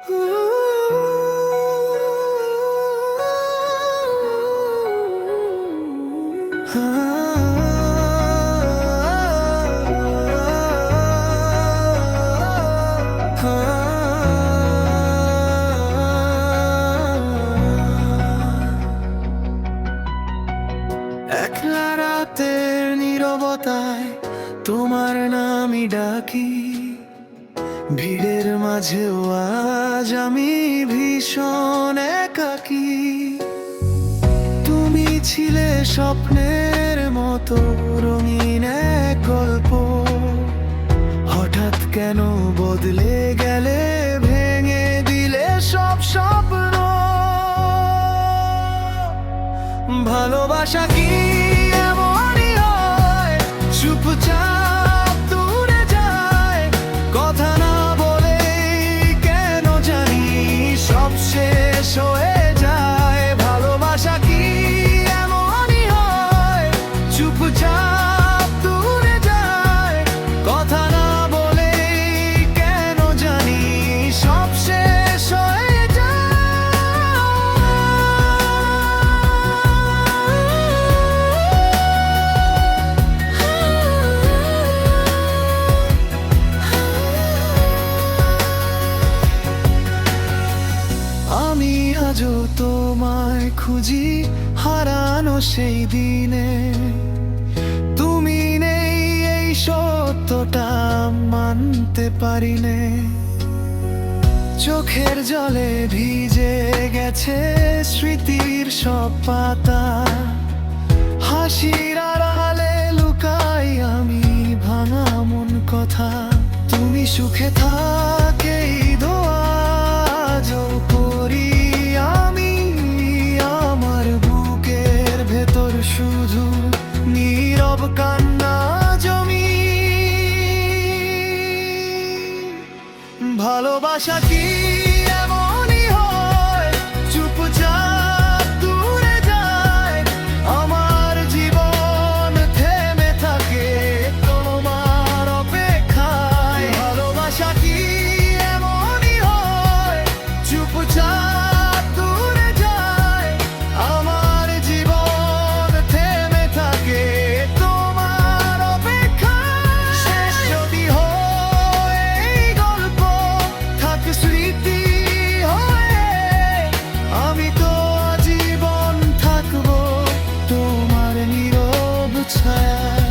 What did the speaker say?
একলা রাতের নীরবতায় তোমার নামই ডাকি, ভিড়ের মাঝেও আজ আমি ভীষণ একাকী। তুমি ছিলে স্বপ্নের মতো রঙিন এক গল্প, হঠাৎ কেন বদলে গেলে, ভেঙে দিলে সব স্বপ্ন। ভালোবাসা কি এমনই হয়, চুপচাপ দূরে যায়, কথা না বলে কেন জানি সব শেষ হয়ে যায়। ভালোবাসা কি এমনই হয়, চুপচাপ দূরে যায়, কথা না বলে কেন জানি সব শেষ হয়ে যায়। আমি আজও তোমায় খুঁজি, হারানো সেই দিনে। তুমি নেই এই সত্যটা মানতে পারিনে, চোখের জলে ভিজে গেছে স্মৃতির সব পাতা। হাসির আড়ালে লুকাই আমি ভাঙা মন কথা, তুমি সুখে থাকেই দোয়া আজও করি আমি। আমার বুকের ভেতর শুধু নীরব কান্না জমি। ভালোবাসা কি এমনই হয়, চুপচাপ দূরে যায়, আমার জীবন থেমে থাকে তোমার অপেক্ষায়। ভালোবাসা কি এমনই হয়, চুপচাপ দূরে যায়, আমার জীবন থেমে থাকে তোমার অপেক্ষায়। শেষ যদি হয় এই গল্প, থাক স্মৃতি হয়ে, আমি তো আজীবন থাকবো তোমার নীরব ছায়ায়।